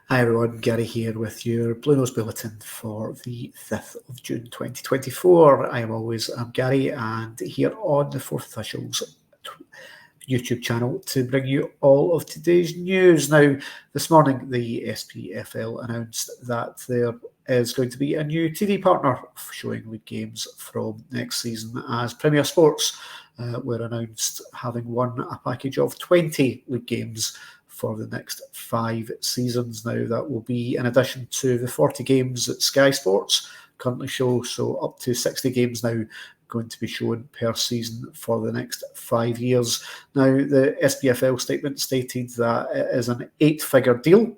Hi everyone, Gary here with your Blue Nose Bulletin for the 5th of June 2024. I'm Gary, and here on the 4th Officials YouTube channel to bring you all of today's news. Now, this morning the SPFL announced that there is going to be a new TV partner showing league games from next season, as Premier Sports were announced having won a package of 20 league games for the next 5 seasons. Now, that will be in addition to the 40 games that Sky Sports currently show, so up to 60 games now going to be shown per season for the next 5 years. Now, the SPFL statement stated that it is an 8-figure deal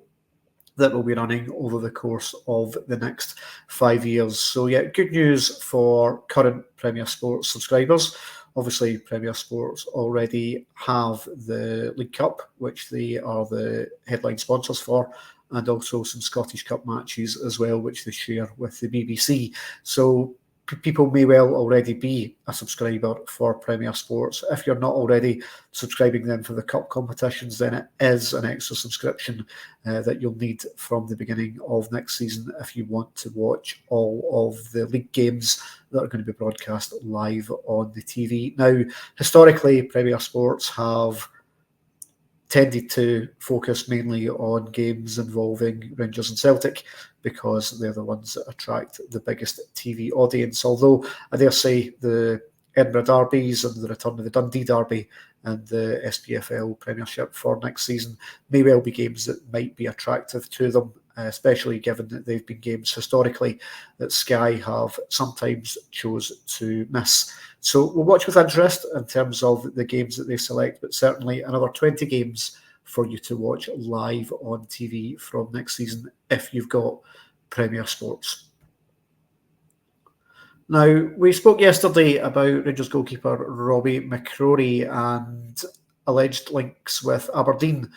that will be running over the course of the next 5 years. So yeah, good news for current Premier Sports subscribers. Obviously, Premier Sports already have the League Cup, which they are the headline sponsors for, and also some Scottish Cup matches as well, which they share with the BBC. So people may well already be a subscriber for Premier Sports. If you're not already subscribing them for the cup competitions, then it is an extra subscription that you'll need from the beginning of next season if you want to watch all of the league games that are going to be broadcast live on the TV. Now, historically, Premier Sports have tended to focus mainly on games involving Rangers and Celtic because they're the ones that attract the biggest TV audience. Although I dare say the Edinburgh Derbies and the return of the Dundee Derby and the SPFL Premiership for next season may well be games that might be attractive to them, especially given that they've been games historically that Sky have sometimes chose to miss. So we'll watch with interest in terms of the games that they select, but certainly another 20 games for you to watch live on TV from next season if you've got Premier Sports. Now, we spoke yesterday about Rangers goalkeeper Robbie McCrory and alleged links with Aberdeen,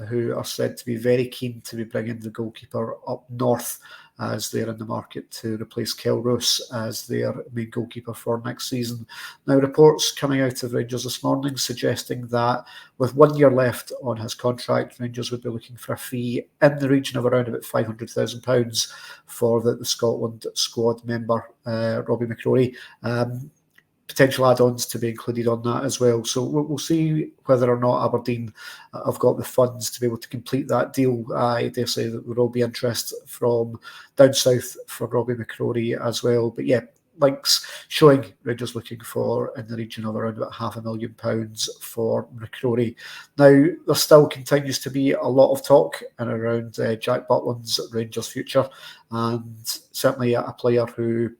who are said to be very keen to be bringing the goalkeeper up north as they're in the market to replace Kel Roos as their main goalkeeper for next season. Now, reports coming out of Rangers this morning suggesting that with 1 year left on his contract, Rangers would be looking for a fee in the region of around about £500,000 for the Scotland squad member, Robbie McCrory. Potential add-ons to be included on that as well. So we'll see whether or not Aberdeen have got the funds to be able to complete that deal. I dare say that there will be interest from down south for Robbie McCrory as well. But yeah, links showing Rangers looking for in the region of around about £500,000 for McCrory. Now, there still continues to be a lot of talk in around Jack Butland's Rangers future, and certainly a player who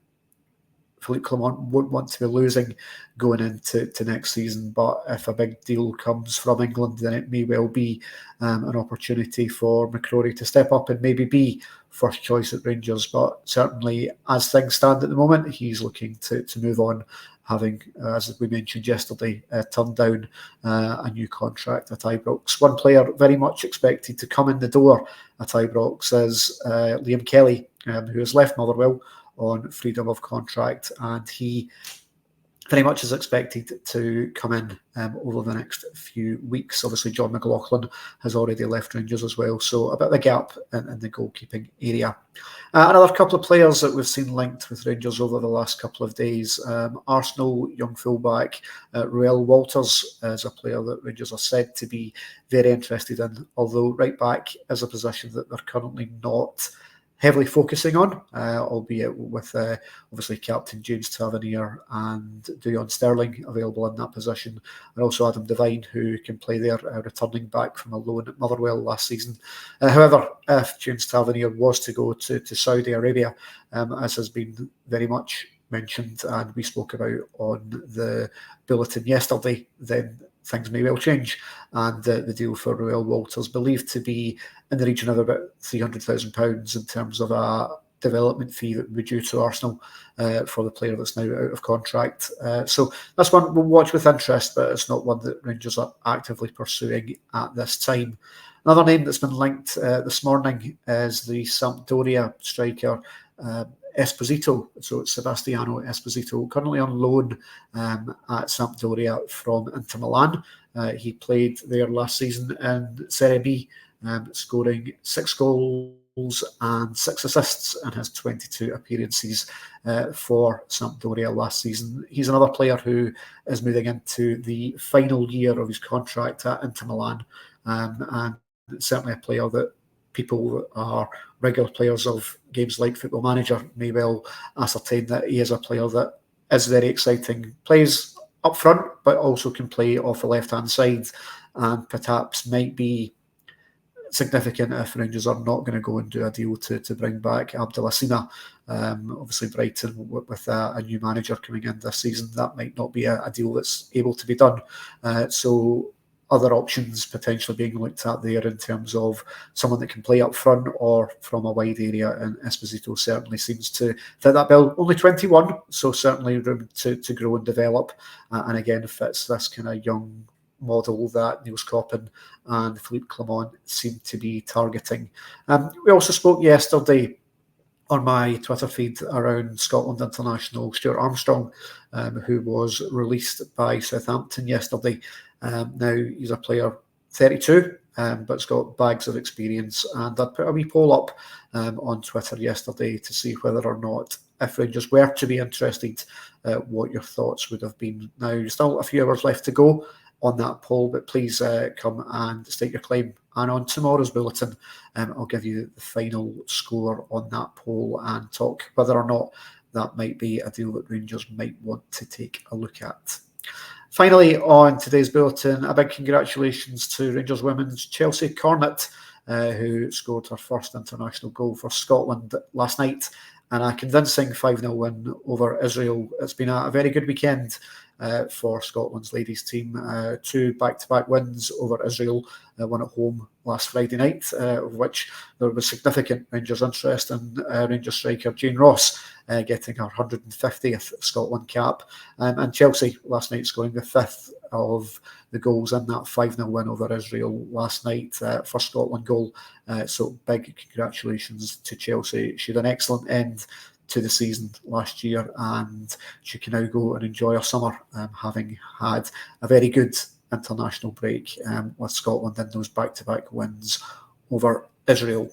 Philippe Clement won't want to be losing going into next season. But if a big deal comes from England, then it may well be an opportunity for McCrory to step up and maybe be first choice at Rangers. But certainly, as things stand at the moment, he's looking to move on, having, as we mentioned yesterday, turned down a new contract at Ibrox. One player very much expected to come in the door at Ibrox is Liam Kelly, who has left Motherwell on freedom of contract, and he very much is expected to come in over the next few weeks. Obviously, John McLaughlin has already left Rangers as well, so a bit of a gap in the goalkeeping area. Another couple of players that we've seen linked with Rangers over the last couple of days. Arsenal young fullback Ruel Walters is a player that Rangers are said to be very interested in, although right back is a position that they're currently not heavily focusing on, albeit with obviously captain James Tavernier and Dujon Sterling available in that position, and also Adam Devine, who can play there, returning back from a loan at Motherwell last season. However, if James Tavernier was to go to Saudi Arabia, as has been very much mentioned and we spoke about on the bulletin yesterday, then things may well change, and the deal for Ruel Walters believed to be in the region of about £300,000 in terms of a development fee that would be due to Arsenal for the player that's now out of contract. So that's one we'll watch with interest, but it's not one that Rangers are actively pursuing at this time. Another name that's been linked this morning is the Sampdoria striker Esposito. So it's Sebastiano Esposito, currently on loan at Sampdoria from Inter Milan. He played there last season in Serie B scoring 6 goals and 6 assists in his 22 appearances for Sampdoria last season. He's another player who is moving into the final year of his contract at Inter Milan, and certainly a player that people that are regular players of games like Football Manager may well ascertain that he is a player that is very exciting, plays up front, but also can play off the left-hand side, and perhaps might be significant if Rangers are not going to go and do a deal to bring back Abdelassina. Obviously, Brighton, with a new manager coming in this season, that might not be a deal that's able to be done. So other options potentially being looked at there in terms of someone that can play up front or from a wide area, and Esposito certainly seems to fit that bill. Only 21, so certainly room to grow and develop, and again fits this kind of young model that Niels Koppen and Philippe Clement seem to be targeting. We also spoke yesterday on my Twitter feed around Scotland international Stuart Armstrong, who was released by Southampton yesterday. Now he's a player 32, but's got bags of experience, and I put a wee poll up on Twitter yesterday to see whether or not, if Rangers were to be interested, what your thoughts would have been. Now, still a few hours left to go on that poll, but please come and state your claim. And on tomorrow's bulletin, I'll give you the final score on that poll and talk whether or not that might be a deal that Rangers might want to take a look at. Finally, on today's bulletin, a big congratulations to Rangers women's Chelsea Cornet, who scored her first international goal for Scotland last night, and a convincing 5-0 win over Israel. It's been a very good weekend for Scotland's ladies team. 2 back-to-back wins over Israel, one at home last Friday night, of which there was significant Rangers interest in Rangers striker Jane Ross getting her 150th Scotland cap, and Chelsea last night scoring the 5th of the goals in that 5-0 win over Israel last night for Scotland goal. So big congratulations to Chelsea. She had an excellent end to the season last year, and she can now go and enjoy her summer, having had a very good international break with Scotland in those back-to-back wins over Israel.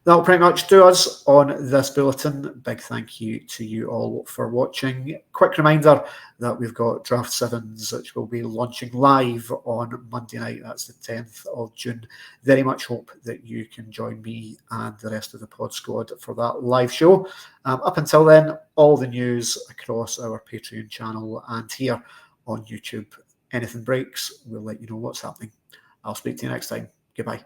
That'll pretty much do us on this bulletin. Big thank you to you all for watching. Quick reminder that we've got Draft 7s, which will be launching live on Monday night. That's the 10th of June. Very much hope that you can join me and the rest of the pod squad for that live show. Up until then, all the news across our Patreon channel and here on YouTube. Anything breaks, we'll let you know what's happening. I'll speak to you next time. Goodbye.